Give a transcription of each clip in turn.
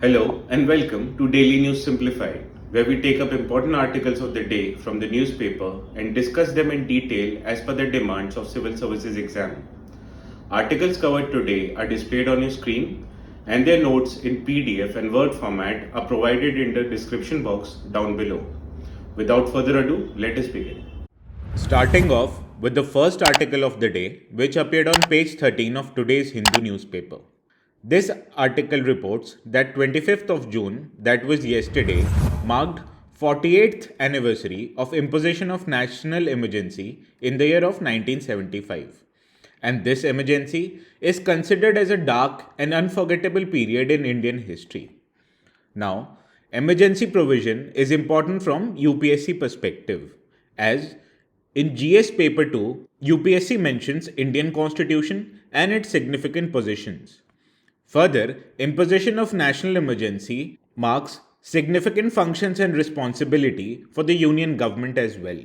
Hello and welcome to Daily News Simplified, where we take up important articles of the day from the newspaper and discuss them in detail as per the demands of Civil Services exam. Articles covered today are displayed on your screen and their notes in PDF and Word format are provided in the description box down below. Without further ado, let us begin. Starting off with the first article of the day, which appeared on page 13 of today's Hindu newspaper. This article reports that 25th of June, that was yesterday, marked 48th anniversary of imposition of national emergency in the year of 1975. And this emergency is considered as a dark and unforgettable period in Indian history. Now, emergency provision is important from UPSC perspective, as in GS paper 2, UPSC mentions Indian Constitution and its significant positions. Further, imposition of national emergency marks significant functions and responsibility for the union government as well.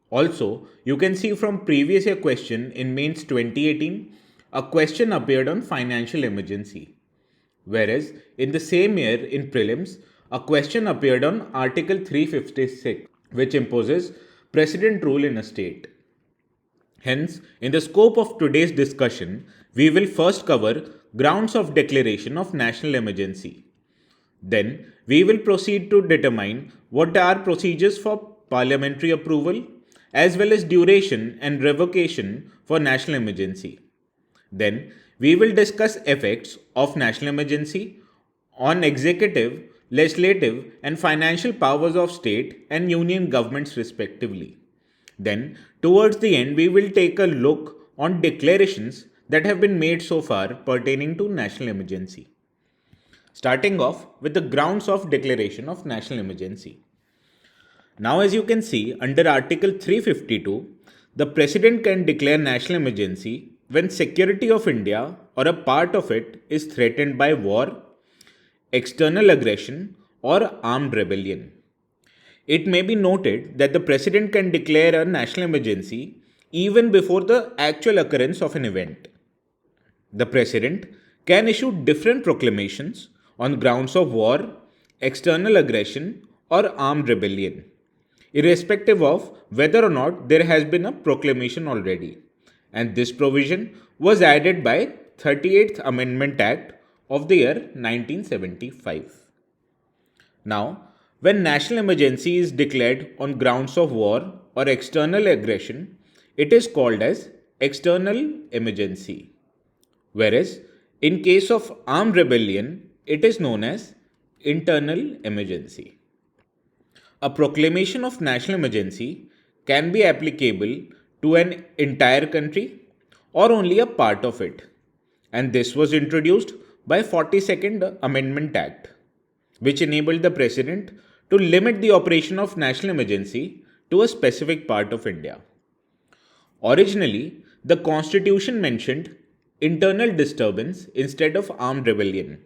Also, you can see from previous year question in mains 2018, a question appeared on financial emergency. Whereas in the same year in prelims, a question appeared on Article 356, which imposes president rule in a state. Hence, in the scope of today's discussion, we will first cover grounds of declaration of national emergency. Then, we will proceed to determine what are procedures for parliamentary approval as well as duration and revocation for national emergency. Then, we will discuss effects of national emergency on executive, legislative and financial powers of state and union governments respectively. Then, towards the end, we will take a look on declarations that have been made so far pertaining to national emergency. Starting off with the grounds of declaration of national emergency. Now, as you can see, under Article 352, the President can declare national emergency when security of India or a part of it is threatened by war, external aggression, or armed rebellion. It may be noted that the President can declare a national emergency even before the actual occurrence of an event. The President can issue different proclamations on grounds of war, external aggression, or armed rebellion, irrespective of whether or not there has been a proclamation already. And this provision was added by 38th Amendment Act of the year 1975. Now, when national emergency is declared on grounds of war or external aggression, it is called as external emergency. Whereas, in case of armed rebellion, it is known as internal emergency. A proclamation of national emergency can be applicable to an entire country or only a part of it. And this was introduced by 42nd Amendment Act, which enabled the President to limit the operation of national emergency to a specific part of India. Originally, the Constitution mentioned internal disturbance instead of armed rebellion.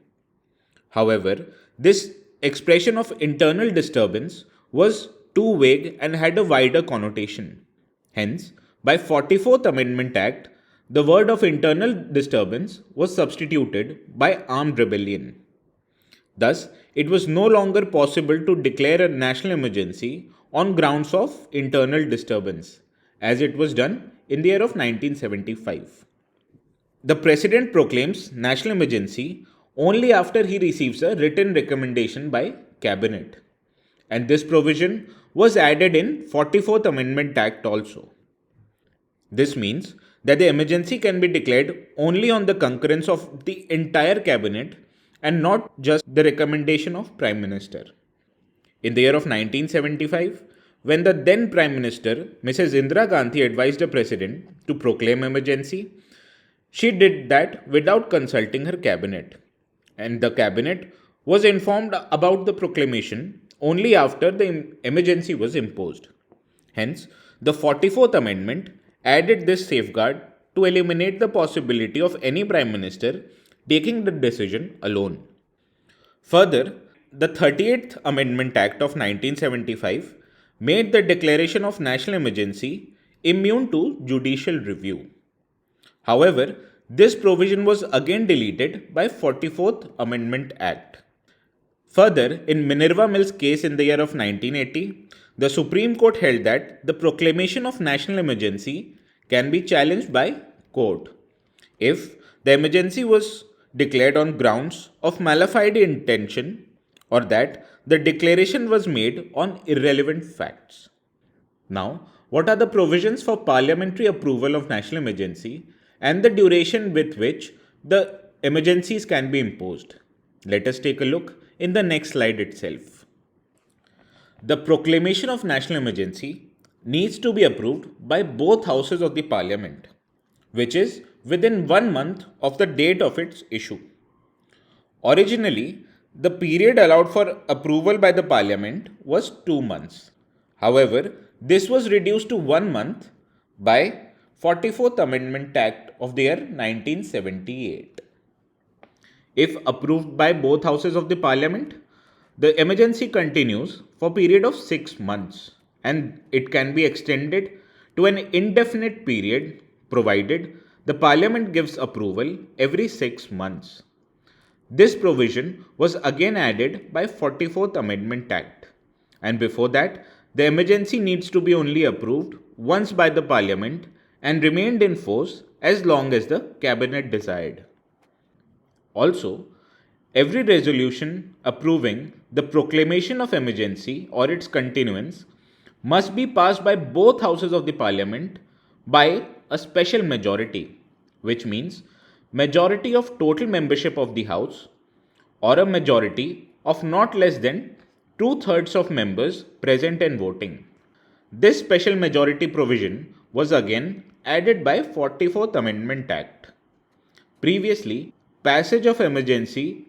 However, this expression of internal disturbance was too vague and had a wider connotation. Hence, by 44th Amendment Act, the word of internal disturbance was substituted by armed rebellion. Thus, it was no longer possible to declare a national emergency on grounds of internal disturbance, as it was done in the year of 1975. The President proclaims national emergency only after he receives a written recommendation by Cabinet. And this provision was added in 44th Amendment Act also. This means that the emergency can be declared only on the concurrence of the entire Cabinet and not just the recommendation of Prime Minister. In the year of 1975, when the then Prime Minister, Mrs. Indira Gandhi, advised the President to proclaim emergency, she did that without consulting her Cabinet. And the Cabinet was informed about the proclamation only after the emergency was imposed. Hence, the 44th Amendment added this safeguard to eliminate the possibility of any Prime Minister taking the decision alone. Further, the 38th Amendment Act of 1975 made the declaration of national emergency immune to judicial review. However, this provision was again deleted by 44th Amendment Act. Further, in Minerva Mill's case in the year of 1980, the Supreme Court held that the proclamation of national emergency can be challenged by court if the emergency was declared on grounds of mala fide intention or that the declaration was made on irrelevant facts. Now, what are the provisions for parliamentary approval of national emergency and the duration with which the emergencies can be imposed? Let us take a look in the next slide itself. The proclamation of national emergency needs to be approved by both houses of the parliament, which is within 1 month of the date of its issue. Originally, the period allowed for approval by the parliament was 2 months. However, this was reduced to 1 month by 44th Amendment Act of the year 1978. If approved by both houses of the parliament, the emergency continues for a period of 6 months and it can be extended to an indefinite period provided the parliament gives approval every 6 months. This provision was again added by 44th Amendment Act, and before that the emergency needs to be only approved once by the parliament and remained in force as long as the cabinet desired. Also, every resolution approving the proclamation of emergency or its continuance must be passed by both houses of the parliament by a special majority, which means majority of total membership of the house or a majority of not less than 2/3 of members present and voting. This special majority provision was again added by 44th Amendment Act. Previously, passage of emergency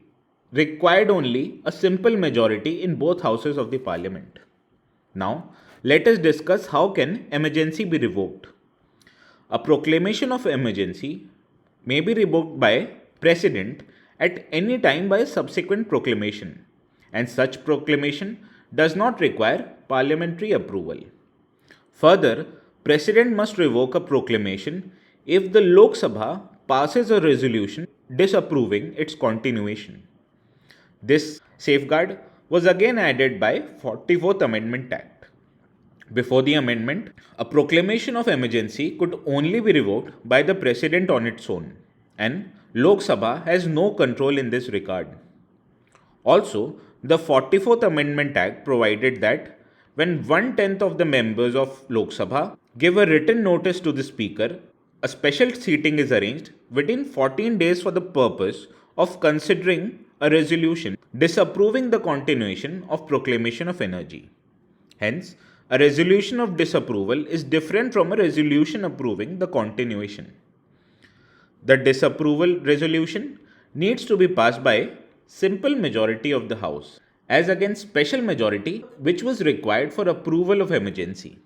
required only a simple majority in both houses of the parliament. Now, let us discuss how can emergency be revoked. A proclamation of emergency may be revoked by President at any time by a subsequent proclamation, and such proclamation does not require parliamentary approval. Further, President must revoke a proclamation if the Lok Sabha passes a resolution disapproving its continuation. This safeguard was again added by 44th Amendment Act. Before the amendment, a proclamation of emergency could only be revoked by the President on its own, and Lok Sabha has no control in this regard. Also, the 44th Amendment Act provided that when 1/10 of the members of Lok Sabha give a written notice to the Speaker, a special seating is arranged within 14 days for the purpose of considering a resolution disapproving the continuation of proclamation of energy. Hence, a resolution of disapproval is different from a resolution approving the continuation. The disapproval resolution needs to be passed by simple majority of the House, as against special majority which was required for approval of emergency.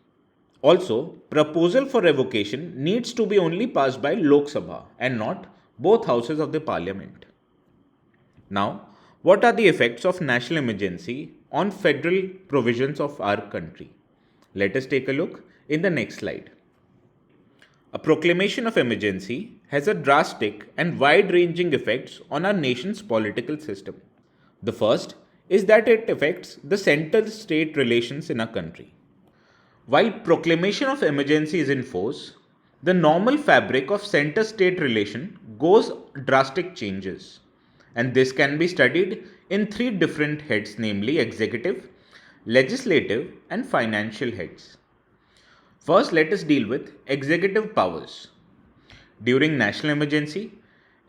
Also, proposal for revocation needs to be only passed by Lok Sabha and not both houses of the parliament. Now, what are the effects of national emergency on federal provisions of our country? Let us take a look in the next slide. A proclamation of emergency has a drastic and wide-ranging effects on our nation's political system. The first is that it affects the center-state relations in our country. While proclamation of emergency is in force, the normal fabric of center-state relation goes drastic changes, and this can be studied in 3 different heads, namely executive, legislative and financial heads. First, let us deal with executive powers. During national emergency,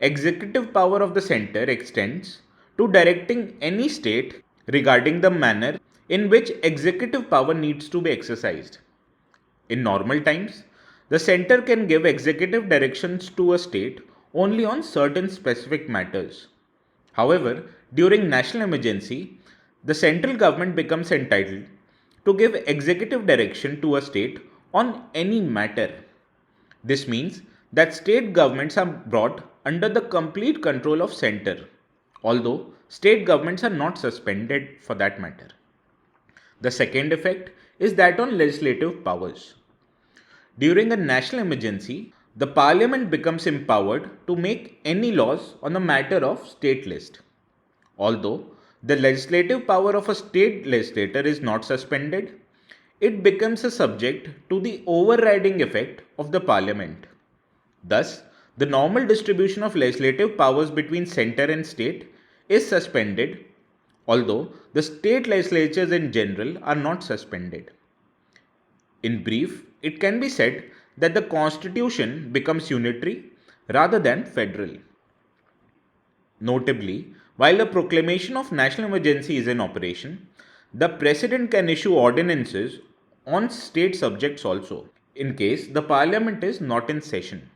executive power of the center extends to directing any state regarding the manner in which executive power needs to be exercised. In normal times, the center can give executive directions to a state only on certain specific matters. However, during national emergency, the central government becomes entitled to give executive direction to a state on any matter. This means that state governments are brought under the complete control of center, although state governments are not suspended for that matter. The second effect is that on legislative powers. During a national emergency, the parliament becomes empowered to make any laws on a matter of state list. Although the legislative power of a state legislator is not suspended, it becomes a subject to the overriding effect of the parliament. Thus, the normal distribution of legislative powers between centre and state is suspended, although the state legislatures in general are not suspended. In brief, it can be said that the constitution becomes unitary rather than federal. Notably, while the proclamation of national emergency is in operation, the President can issue ordinances on state subjects also, in case the Parliament is not in session.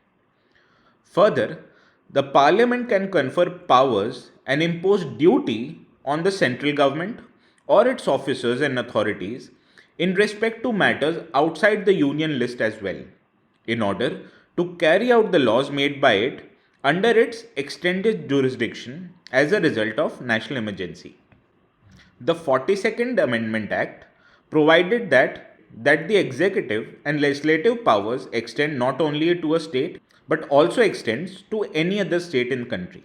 Further, the Parliament can confer powers and impose duty on the central government or its officers and authorities in respect to matters outside the Union list as well, in order to carry out the laws made by it under its extended jurisdiction as a result of national emergency. The 42nd Amendment Act provided that the executive and legislative powers extend not only to a state but also extends to any other state in the country.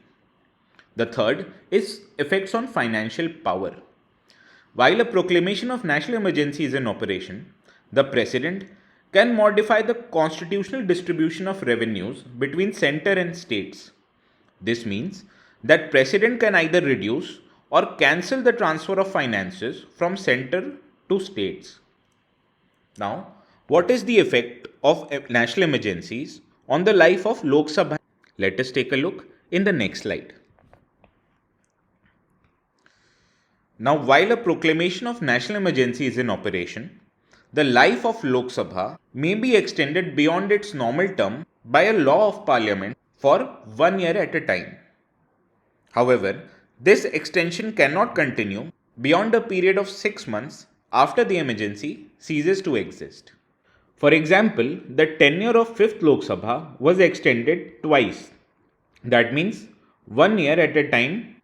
The third is effects on financial power. While a proclamation of national emergency is in operation, the President can modify the constitutional distribution of revenues between centre and states. This means that President can either reduce or cancel the transfer of finances from centre to states. Now, what is the effect of national emergencies on the life of Lok Sabha? Let us take a look in the next slide. Now, while a proclamation of national emergency is in operation, the life of Lok Sabha may be extended beyond its normal term by a law of Parliament for 1 year at a time. However, this extension cannot continue beyond a period of 6 months after the emergency ceases to exist. For example, the tenure of 5th Lok Sabha was extended twice. That means 1 year at a time.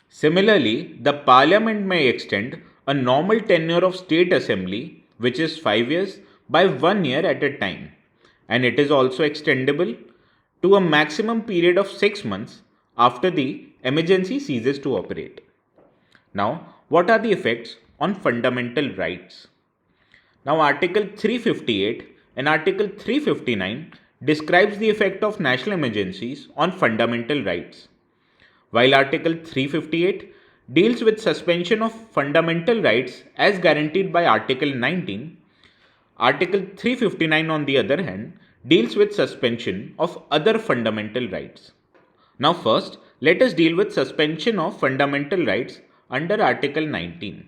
Similarly, the Parliament may extend a normal tenure of State Assembly, which is 5 years, by 1 year at a time, and it is also extendable to a maximum period of 6 months after the emergency ceases to operate. Now, what are the effects on fundamental rights? Now, Article 358 and Article 359 describes the effect of national emergencies on fundamental rights. While Article 358 deals with suspension of fundamental rights as guaranteed by Article 19, Article 359 on the other hand deals with suspension of other fundamental rights. Now first, let us deal with suspension of fundamental rights under Article 19.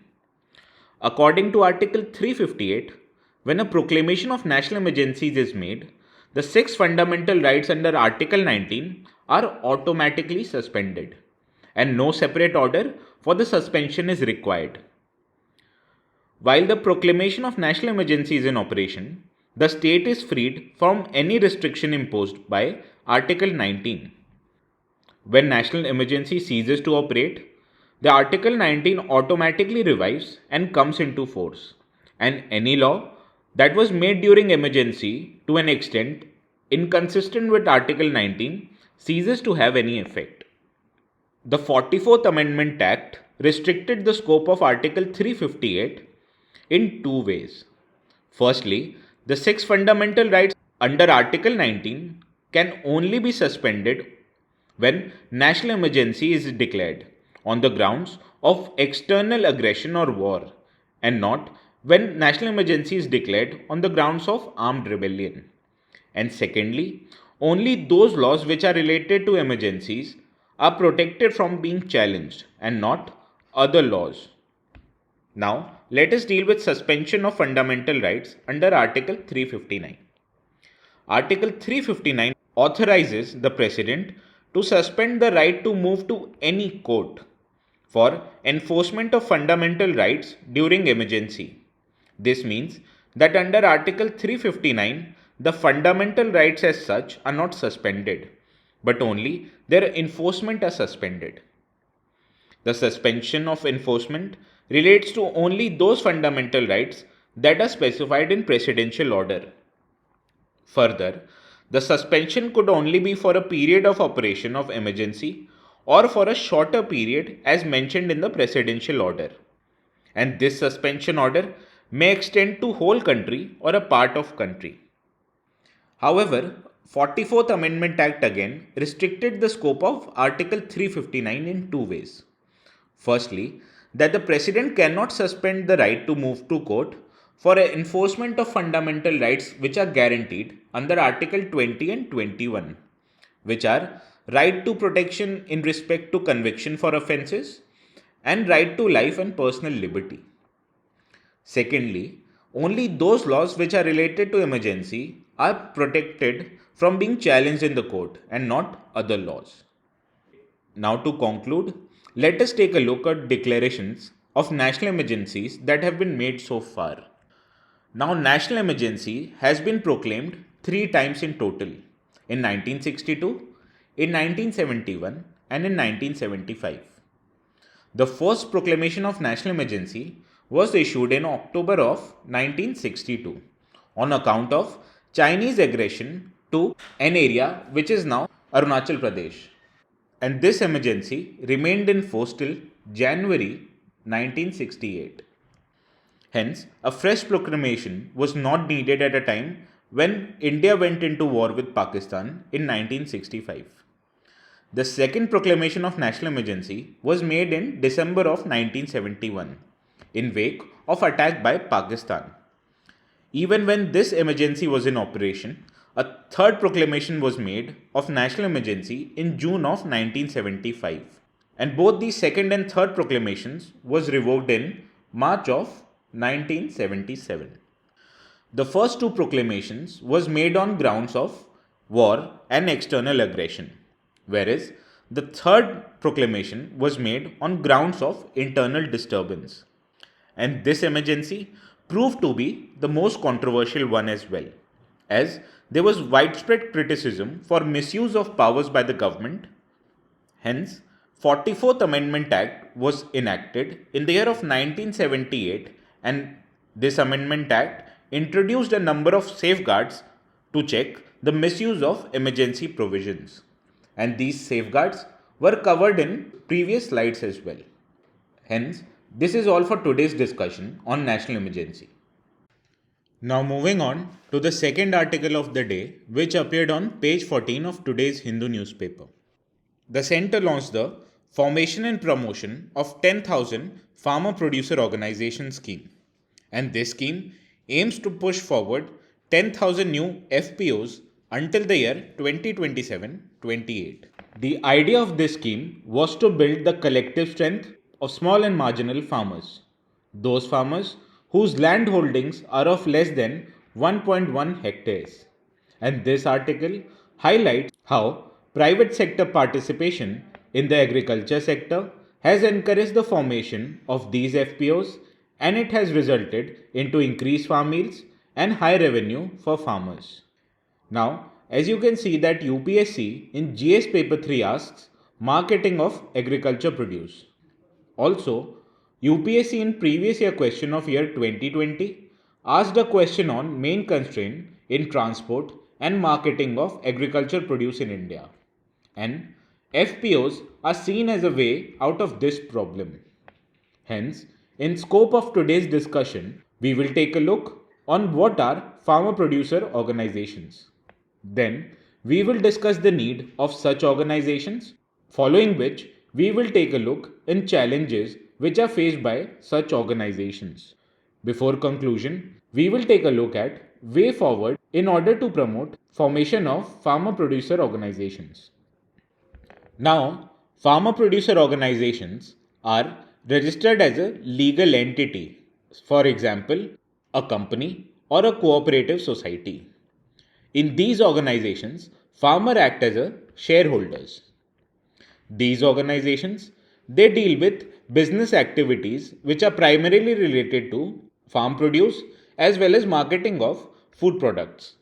According to Article 358, when a proclamation of national emergencies is made, the 6 fundamental rights under Article 19 are automatically suspended, and no separate order for the suspension is required. While the proclamation of national emergency is in operation, the state is freed from any restriction imposed by Article 19. When national emergency ceases to operate, the Article 19 automatically revives and comes into force, and any law that was made during emergency to an extent inconsistent with Article 19 ceases to have any effect. The 44th Amendment Act restricted the scope of Article 358 in 2 ways. Firstly, the 6 fundamental rights under Article 19 can only be suspended when national emergency is declared on the grounds of external aggression or war, and not when national emergency is declared on the grounds of armed rebellion. And secondly, only those laws which are related to emergencies are protected from being challenged and not other laws. Now, let us deal with suspension of fundamental rights under Article 359. Article 359 authorizes the President to suspend the right to move to any court for enforcement of fundamental rights during emergency. This means that under Article 359, the fundamental rights as such are not suspended, but only their enforcement are suspended. The suspension of enforcement relates to only those fundamental rights that are specified in presidential order. Further, the suspension could only be for a period of operation of emergency or for a shorter period as mentioned in the presidential order. And this suspension order may extend to whole country or a part of country. However, 44th Amendment Act again restricted the scope of Article 359 in two ways. Firstly, that the President cannot suspend the right to move to court for enforcement of fundamental rights which are guaranteed under Article 20 and 21, which are right to protection in respect to conviction for offences and right to life and personal liberty. Secondly, only those laws which are related to emergency are protected from being challenged in the court and not other laws. Now, to conclude, let us take a look at declarations of national emergencies that have been made so far. Now, national emergency has been proclaimed 3 times in total, in 1962, in 1971, and in 1975. The first proclamation of national emergency was issued in October of 1962 on account of Chinese aggression to an area which is now Arunachal Pradesh. And this emergency remained in force till January 1968. Hence, a fresh proclamation was not needed at a time when India went into war with Pakistan in 1965. The second proclamation of national emergency was made in December of 1971 in wake of attack by Pakistan. Even when this emergency was in operation, a third proclamation was made of national emergency in June of 1975, and both the second and third proclamations was revoked in March of 1977. The first two proclamations was made on grounds of war and external aggression, whereas the third proclamation was made on grounds of internal disturbance. And this emergency proved to be the most controversial one as well, as there was widespread criticism for misuse of powers by the government. Hence, 44th Amendment Act was enacted in the year of 1978, and this Amendment Act introduced a number of safeguards to check the misuse of emergency provisions. And these safeguards were covered in previous slides as well. Hence, this is all for today's discussion on national emergency. Now moving on to the second article of the day, which appeared on page 14 of today's Hindu newspaper. The centre launched the Formation and Promotion of 10,000 Farmer Producer Organization scheme, and this scheme aims to push forward 10,000 new FPOs until the year 2027-28. The idea of this scheme was to build the collective strength of small and marginal farmers, those farmers whose land holdings are of less than 1.1 hectares. And this article highlights how private sector participation in the agriculture sector has encouraged the formation of these FPOs, and it has resulted into increased farm yields and high revenue for farmers. Now, as you can see that UPSC in GS paper 3 asks marketing of agriculture produce. Also, UPSC in previous year question of year 2020 asked a question on main constraint in transport and marketing of agriculture produce in India. And FPOs are seen as a way out of this problem. Hence, in scope of today's discussion, we will take a look on what are farmer producer organizations. Then, we will discuss the need of such organizations, following which we will take a look in challenges which are faced by such organizations. Before conclusion, we will take a look at way forward in order to promote formation of farmer producer organizations. Now, farmer producer organizations are registered as a legal entity, for example, a company or a cooperative society. In these organizations, farmers act as a shareholders. These organizations, they deal with business activities which are primarily related to farm produce as well as marketing of food products.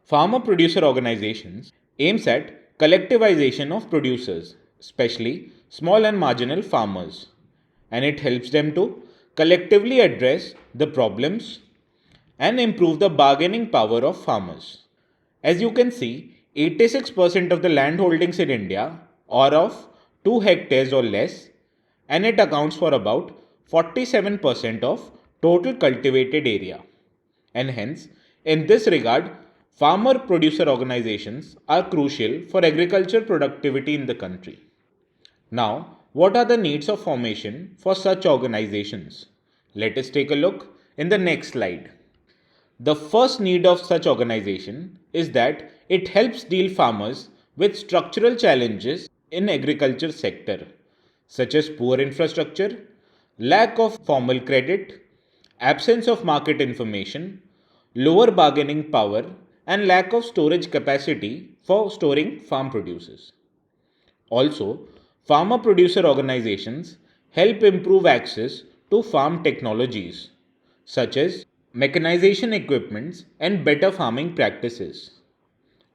Farmer producer organizations aims at collectivization of producers, especially small and marginal farmers, and it helps them to collectively address the problems and improve the bargaining power of farmers. As you can see, 86% of the land holdings in India are of 2 hectares or less, and it accounts for about 47% of total cultivated area. And hence, in this regard, farmer producer organizations are crucial for agriculture productivity in the country. Now, what are the needs of formation for such organizations? Let us take a look in the next slide. The first need of such organization is that it helps deal farmers with structural challenges in agriculture sector such as poor infrastructure, lack of formal credit, absence of market information, lower bargaining power and lack of storage capacity for storing farm produces. Also, farmer producer organizations help improve access to farm technologies such as mechanization equipments and better farming practices.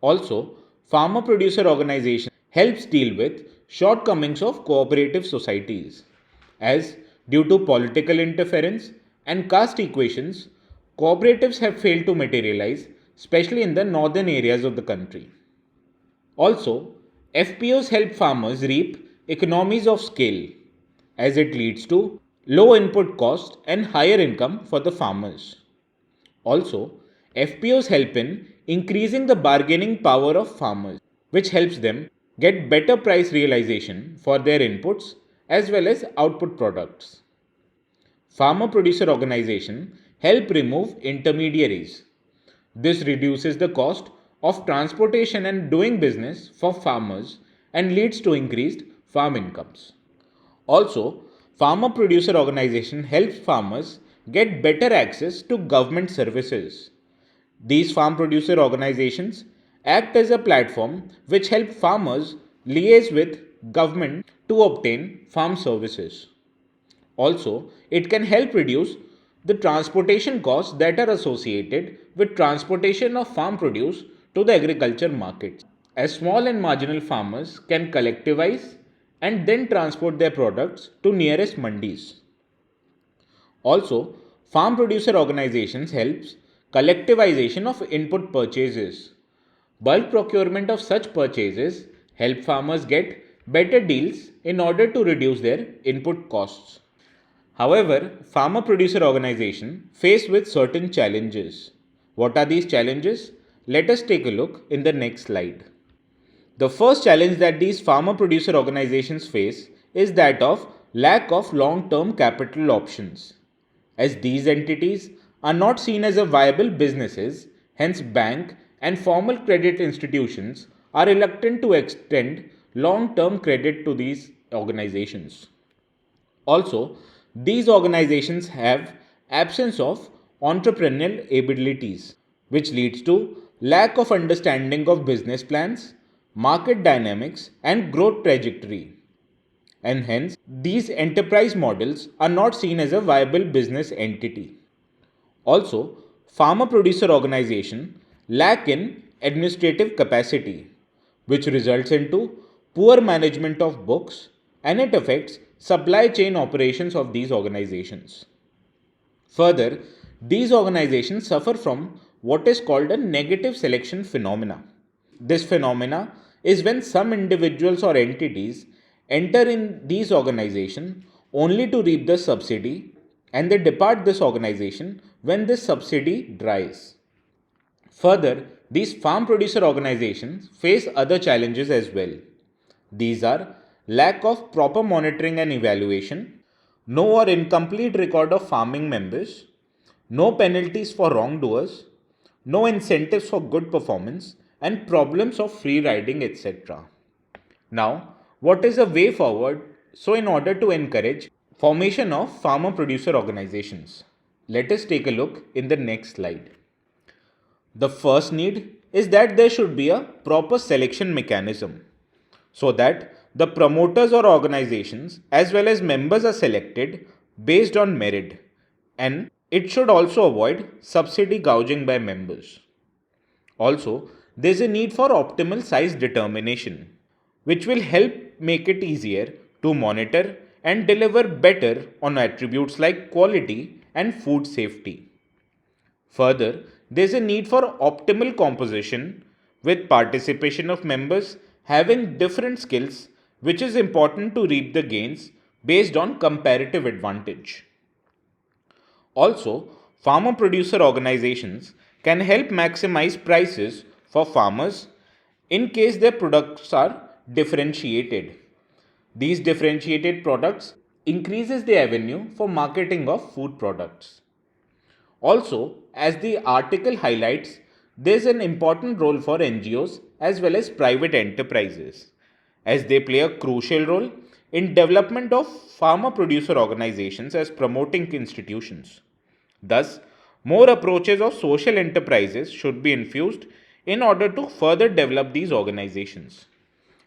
Also, farmer producer organization helps deal with shortcomings of cooperative societies as due to political interference and caste equations, cooperatives have failed to materialize, especially in the northern areas of the country. Also, FPOs help farmers reap economies of scale as it leads to low input cost and higher income for the farmers. Also, FPOs help in increasing the bargaining power of farmers, which helps them get better price realization for their inputs as well as output products. Farmer producer organization help remove intermediaries. This reduces the cost of transportation and doing business for farmers and leads to increased farm incomes. Also, farmer producer organization helps farmers get better access to government services. These farm producer organizations act as a platform which help farmers liaise with government to obtain farm services. Also, it can help reduce the transportation costs that are associated with transportation of farm produce to the agriculture markets, as small and marginal farmers can collectivize and then transport their products to nearest mandis. Also, farm producer organizations helps collectivization of input purchases. Bulk procurement of such purchases help farmers get better deals in order to reduce their input costs. However, farmer producer organizations face with certain challenges. What are these challenges? Let us take a look in the next slide. The first challenge that these farmer producer organizations face is that of lack of long-term capital options. As these entities are not seen as a viable businesses, hence bank and formal credit institutions are reluctant to extend long-term credit to these organizations. Also, these organizations have absence of entrepreneurial abilities, which leads to lack of understanding of business plans, market dynamics, and growth trajectory. And hence, these enterprise models are not seen as a viable business entity. Also, farmer producer organizations lack in administrative capacity, which results into poor management of books and it affects supply chain operations of these organizations. Further, these organizations suffer from what is called a negative selection phenomena. This phenomena is when some individuals or entities enter in these organizations only to reap the subsidy and they depart this organization when this subsidy dries. Further, these farm producer organizations face other challenges as well. These are lack of proper monitoring and evaluation, no or incomplete record of farming members, no penalties for wrongdoers, no incentives for good performance, and problems of free riding, etc. Now, what is a way forward so in order to encourage formation of farmer producer organizations? Let us take a look in the next slide. The first need is that there should be a proper selection mechanism so that the promoters or organizations as well as members are selected based on merit, and it should also avoid subsidy gouging by members. Also, there is a need for optimal size determination, which will help make it easier to monitor and deliver better on attributes like quality and food safety. Further, there is a need for optimal composition with participation of members having different skills which is important to reap the gains based on comparative advantage. Also, farmer producer organizations can help maximize prices for farmers in case their products are differentiated. These differentiated products increases the avenue for marketing of food products. Also, as the article highlights, there is an important role for NGOs as well as private enterprises, as they play a crucial role in development of farmer producer organizations as promoting institutions. Thus, more approaches of social enterprises should be infused in order to further develop these organizations.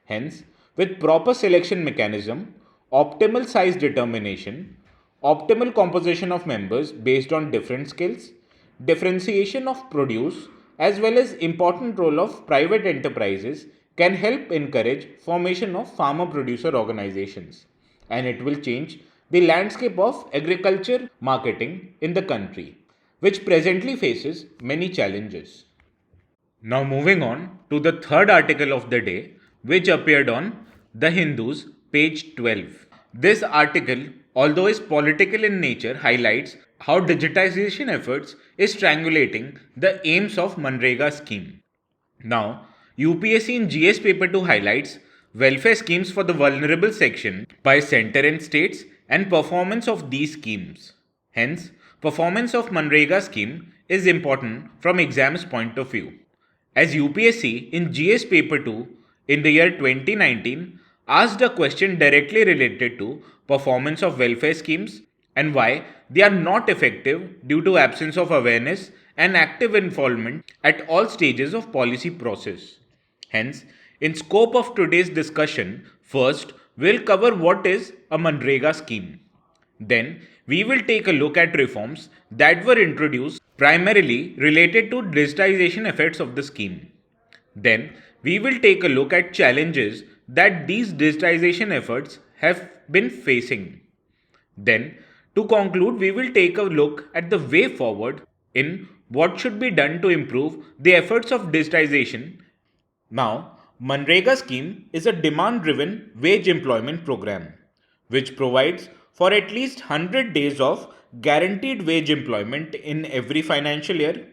Hence, with proper selection mechanism, optimal size determination, optimal composition of members based on different skills, differentiation of produce, as well as important role of private enterprises can help encourage formation of farmer producer organizations, and it will change the landscape of agriculture marketing in the country, which presently faces many challenges. Now, moving on to the third article of the day, which appeared on The Hindu's page 12. This article, although is political in nature, highlights how digitization efforts is strangulating the aims of MGNREGA scheme. Now, UPSC in GS paper 2 highlights welfare schemes for the vulnerable section by center and states and performance of these schemes. Hence, performance of MGNREGA scheme is important from exams point of view. As UPSC in GS paper 2 in the year 2019 asked a question directly related to performance of welfare schemes and why they are not effective due to absence of awareness and active involvement at all stages of policy process. Hence, in scope of today's discussion, first we'll cover what is a MGNREGA scheme. Then we will take a look at reforms that were introduced primarily related to digitization effects of the scheme. Then we will take a look at challenges that these digitization efforts have been facing. Then, to conclude, we will take a look at the way forward in what should be done to improve the efforts of digitization. Now, MGNREGA scheme is a demand-driven wage employment program which provides for at least 100 days of guaranteed wage employment in every financial year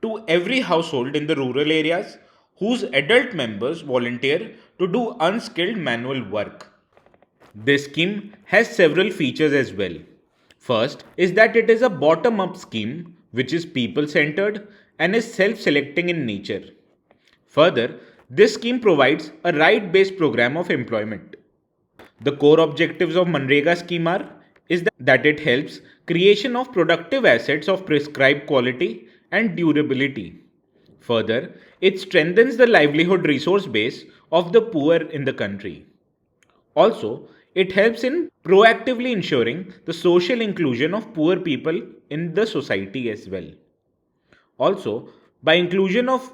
to every household in the rural areas whose adult members volunteer to do unskilled manual work. This scheme has several features as well. First is that it is a bottom up scheme which is people centered and is self selecting in nature. Further, this scheme provides a right based program of employment. The core objectives of MGNREGA scheme that it helps creation of productive assets of prescribed quality and durability. Further, it strengthens the livelihood resource base of the poor in the country. Also, it helps in proactively ensuring the social inclusion of poor people in the society as well. Also, by inclusion of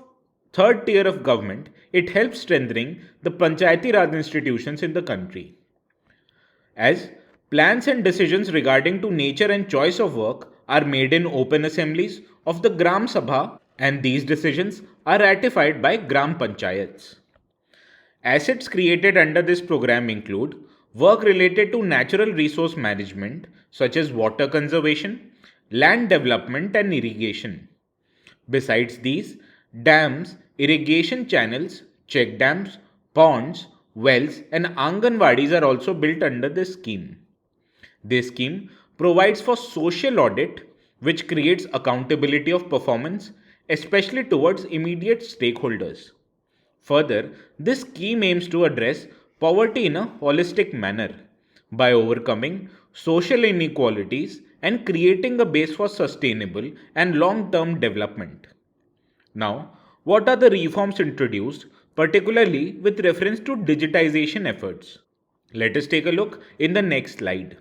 third tier of government, it helps strengthening the Panchayati Raj institutions in the country. As plans and decisions regarding to nature and choice of work are made in open assemblies of the Gram Sabha, and these decisions are ratified by Gram Panchayats. Assets created under this program include work related to natural resource management such as water conservation, land development and irrigation. Besides these, dams, irrigation channels, check dams, ponds, wells and Anganwadis are also built under this scheme. This scheme provides for social audit which creates accountability of performance especially towards immediate stakeholders. Further, this scheme aims to address poverty in a holistic manner by overcoming social inequalities and creating a base for sustainable and long-term development. Now, what are the reforms introduced, particularly with reference to digitization efforts? Let us take a look in the next slide.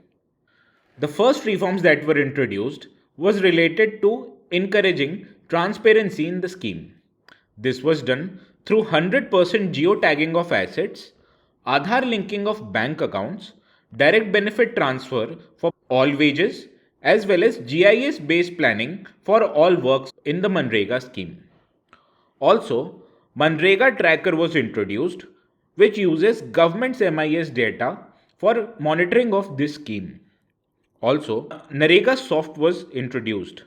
The first reforms that were introduced was related to encouraging transparency in the scheme. This was done through 100% geotagging of assets, Aadhaar linking of bank accounts, direct benefit transfer for all wages, as well as GIS based planning for all works in the MGNREGA scheme. Also, MGNREGA tracker was introduced which uses government's MIS data for monitoring of this scheme. Also, NREGA Soft was introduced,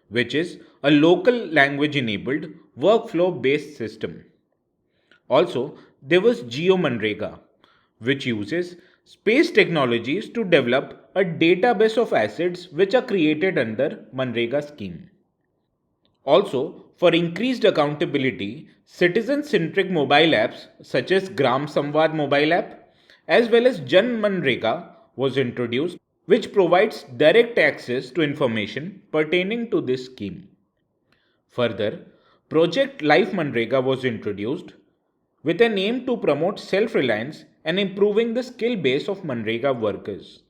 which is a local language enabled workflow based system. Also, there was GeoMNREGA, which uses space technologies to develop a database of assets which are created under MNREGA scheme. Also, for increased accountability, citizen-centric mobile apps such as Gram Samvad mobile app as well as Jan Manrega was introduced, which provides direct access to information pertaining to this scheme. Further, Project Life Manrega was introduced with an aim to promote self-reliance and improving the skill base of Manrega workers.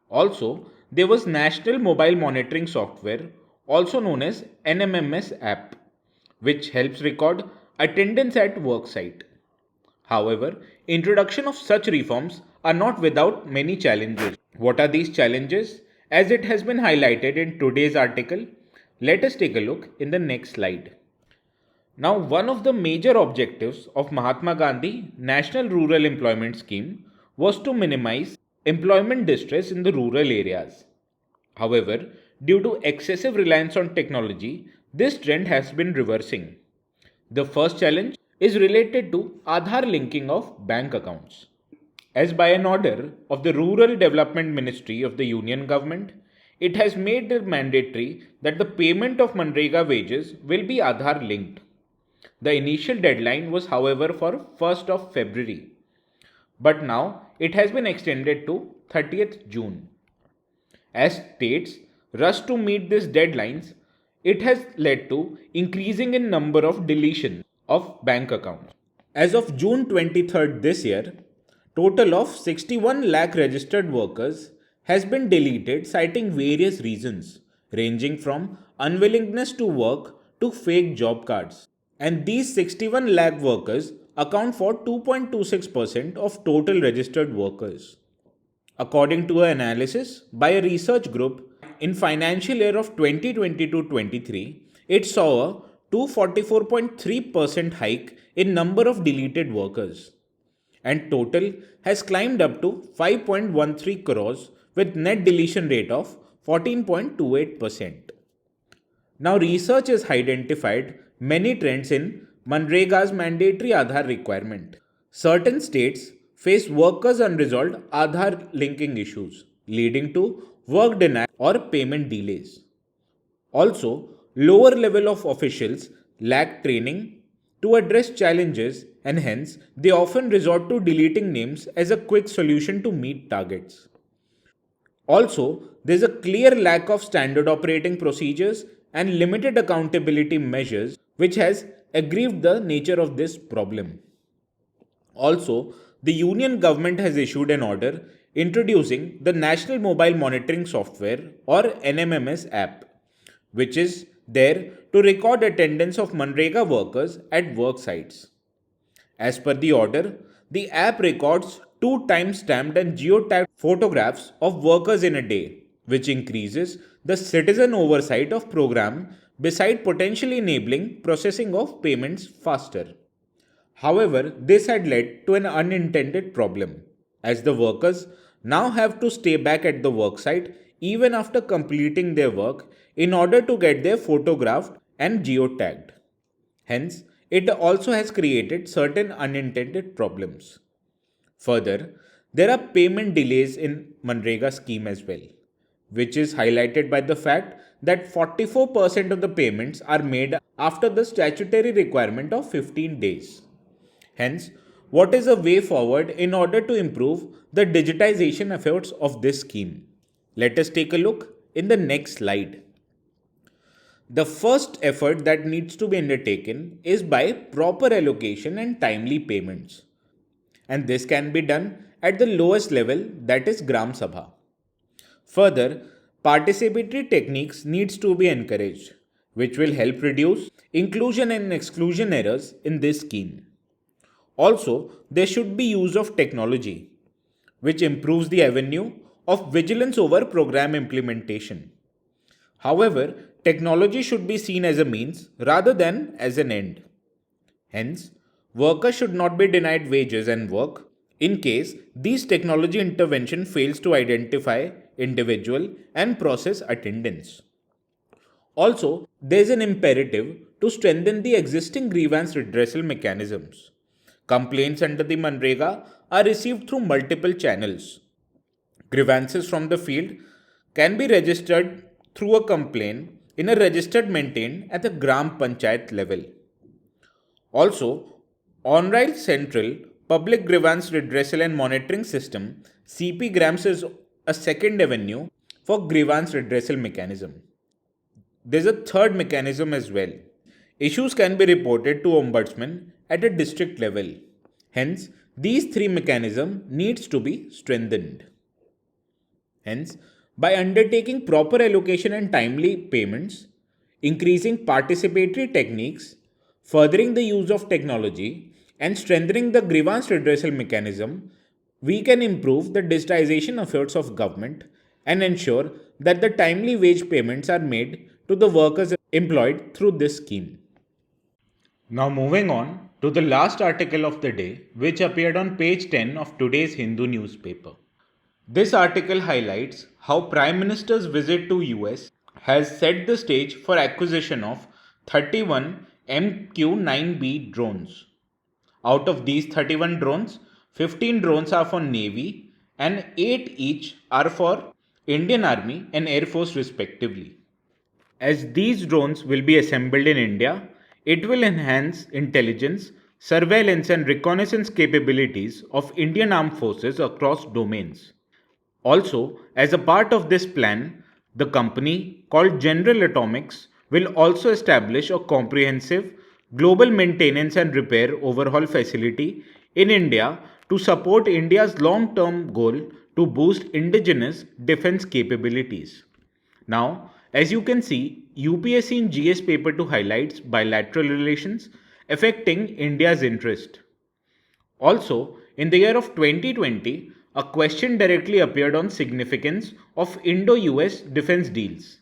Also, there was National Mobile Monitoring Software, also known as NMMS app, which helps record attendance at worksite. However, introduction of such reforms are not without many challenges. What are these challenges? As it has been highlighted in today's article, let us take a look in the next slide. Now, one of the major objectives of Mahatma Gandhi National Rural Employment Scheme was to minimize employment distress in the rural areas. However, due to excessive reliance on technology, this trend has been reversing. The first challenge is related to Aadhaar linking of bank accounts. As by an order of the Rural Development Ministry of the Union Government, it has made it mandatory that the payment of Manrega wages will be Aadhaar linked. The initial deadline was, however, for 1st of February, but now it has been extended to 30th June. As states rush to meet these deadlines, it has led to increasing in number of deletions of bank accounts. As of June 23rd this year, total of 61 lakh registered workers has been deleted citing various reasons ranging from unwillingness to work to fake job cards. And these 61 lakh workers account for 2.26% of total registered workers. According to an analysis by a research group, in financial year of 2022-23, it saw a 244.3% hike in number of deleted workers, and total has climbed up to 5.13 crores with net deletion rate of 14.28%. Now, research has identified many trends in Manrega's mandatory Aadhaar requirement. Certain states face workers' unresolved Aadhaar linking issues, leading to work denial or payment delays. Also, lower level of officials lack training to address challenges, and hence they often resort to deleting names as a quick solution to meet targets. Also, there is a clear lack of standard operating procedures and limited accountability measures, which has aggraved the nature of this problem. Also, the Union government has issued an order introducing the National Mobile Monitoring Software or NMMS app, which is there to record attendance of Manrega workers at work sites. As per the order, the app records 2 time-stamped and geotagged photographs of workers in a day, which increases the citizen oversight of program beside potentially enabling processing of payments faster. However, this had led to an unintended problem, as the workers now have to stay back at the worksite even after completing their work in order to get their photographed and geotagged. Hence, it also has created certain unintended problems. Further, there are payment delays in Manrega scheme as well, which is highlighted by the fact that 44% of the payments are made after the statutory requirement of 15 days. Hence, what is a way forward in order to improve the digitization efforts of this scheme? Let us take a look in the next slide. The first effort that needs to be undertaken is by proper allocation and timely payments. And this can be done at the lowest level, that is Gram Sabha. Further, participatory techniques needs to be encouraged, which will help reduce inclusion and exclusion errors in this scheme. Also, there should be use of technology, which improves the avenue of vigilance over program implementation. However, technology should be seen as a means rather than as an end. Hence, Workers should not be denied wages and work in case these technology intervention fails to identify individual and process attendance. Also, there is an imperative to strengthen the existing grievance redressal mechanisms. Complaints under the MGNREGA are received through multiple channels. Grievances from the field can be registered through a complaint in a registered maintained at the Gram Panchayat level. Also, ONRILE Central Public Grievance Redressal and Monitoring System CP Grams is a second avenue for grievance redressal mechanism. There's a third mechanism as well. Issues can be reported to Ombudsman at a district level. Hence, these three mechanisms needs to be strengthened. Hence, by undertaking proper allocation and timely payments, increasing participatory techniques, furthering the use of technology, and strengthening the grievance redressal mechanism, we can improve the digitization efforts of government and ensure that the timely wage payments are made to the workers employed through this scheme. Now moving on to the last article of the day, which appeared on page 10 of today's Hindu newspaper. This article highlights how Prime Minister's visit to US has set the stage for acquisition of 31 MQ-9B drones. Out of these 31 drones, 15 drones are for Navy and 8 each are for Indian Army and Air Force respectively. As these drones will be assembled in India, it will enhance intelligence, surveillance and reconnaissance capabilities of Indian Armed Forces across domains. Also, as a part of this plan, the company called General Atomics will also establish a comprehensive global maintenance and repair overhaul facility in India to support India's long-term goal to boost indigenous defense capabilities. Now, as you can see, UPSC in GS paper 2 highlights bilateral relations affecting India's interest. Also, in the year of 2020, a question directly appeared on significance of Indo-US defense deals.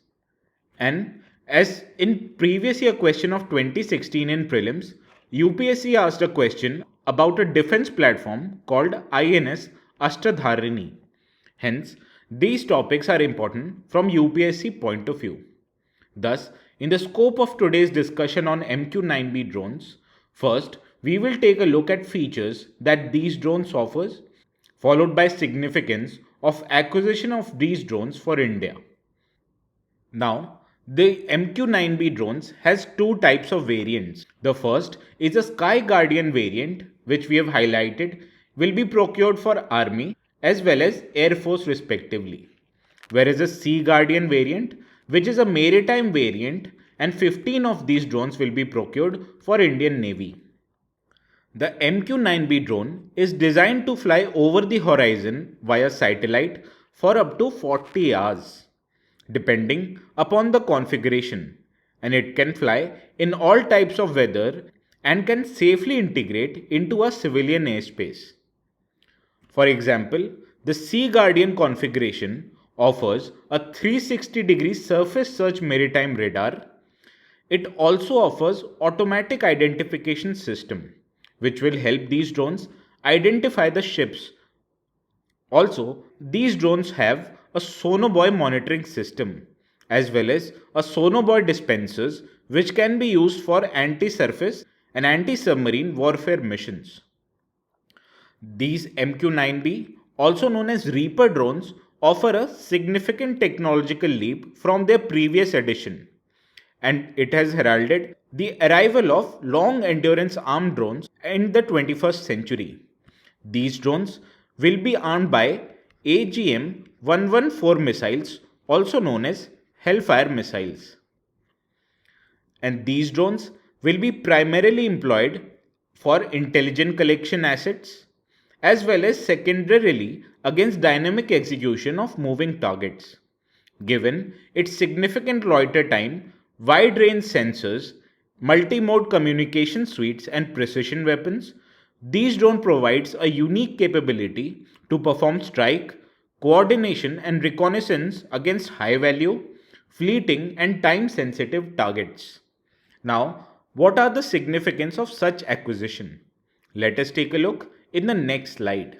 And as in previous year question of 2016 in prelims, UPSC asked a question about a defense platform called INS Ashtadharini. Hence, these topics are important from UPSC point of view. Thus, in the scope of today's discussion on MQ-9B drones, first we will take a look at features that these drones offers, followed by significance of acquisition of these drones for India. Now, the MQ-9B drones has two types of variants. The first is a Sky Guardian variant, which we have highlighted, will be procured for Army as well as Air Force respectively. Whereas a Sea Guardian variant, which is a maritime variant, and 15 of these drones will be procured for Indian Navy. The MQ-9B drone is designed to fly over the horizon via satellite for up to 40 hours, depending upon the configuration, and it can fly in all types of weather and can safely integrate into a civilian airspace. For example, the Sea Guardian configuration offers a 360-degree surface search maritime radar. It also offers automatic identification system, which will help these drones identify the ships. Also, these drones have a sonobuoy monitoring system as well as a sonobuoy dispensers, which can be used for anti-surface and anti-submarine warfare missions. These MQ-9B, also known as Reaper drones, offer a significant technological leap from their previous edition, and it has heralded the arrival of long endurance armed drones in the 21st century. These drones will be armed by AGM-114 missiles, also known as Hellfire missiles. And these drones will be primarily employed for intelligent collection assets as well as secondarily against dynamic execution of moving targets. Given its significant loiter time, wide range sensors, multi-mode communication suites and precision weapons, these drone provides a unique capability to perform strike, coordination and reconnaissance against high value, fleeting and time sensitive targets. Now, what are the significance of such acquisition? Let us take a look in the next slide.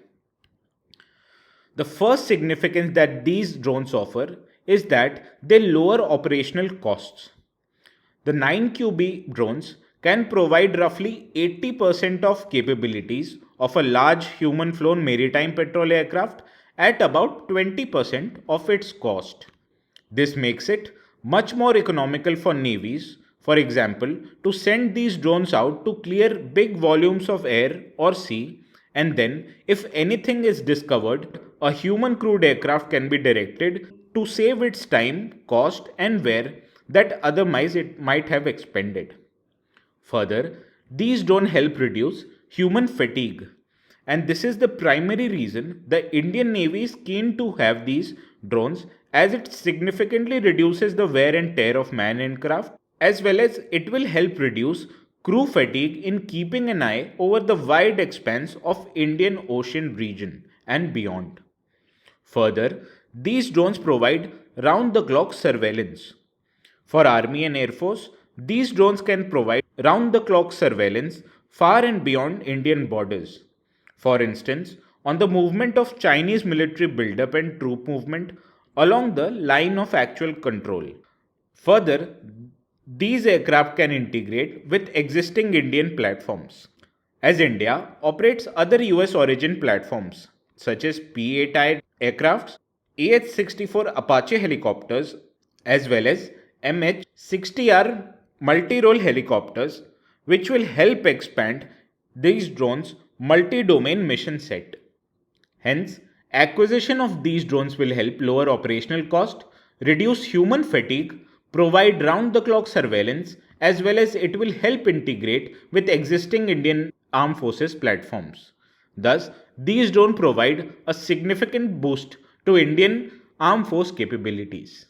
The first significance that these drones offer is that they lower operational costs. The 9QB drones can provide roughly 80% of capabilities of a large human-flown maritime patrol aircraft at about 20% of its cost. This makes it much more economical for navies, for example, to send these drones out to clear big volumes of air or sea, and then, if anything is discovered, a human crewed aircraft can be directed to save its time, cost, and wear that otherwise it might have expended. Further, these don't help reduce human fatigue. And this is the primary reason the Indian Navy is keen to have these drones, as it significantly reduces the wear and tear of man and craft, as well as it will help reduce crew fatigue in keeping an eye over the wide expanse of Indian Ocean region and beyond. Further, these drones provide round-the-clock surveillance. For Army and Air Force, these drones can provide round-the-clock surveillance far and beyond Indian borders. For instance, on the movement of Chinese military buildup and troop movement along the line of actual control. Further, these aircraft can integrate with existing Indian platforms, as India operates other US origin platforms such as P-8I aircrafts, AH-64 Apache helicopters, as well as MH-60R multi-role helicopters, which will help expand these drones' multi-domain mission set. Hence, acquisition of these drones will help lower operational cost, reduce human fatigue, provide round-the-clock surveillance, as well as it will help integrate with existing Indian Armed Forces platforms. Thus, these drones provide a significant boost to Indian Armed Force capabilities.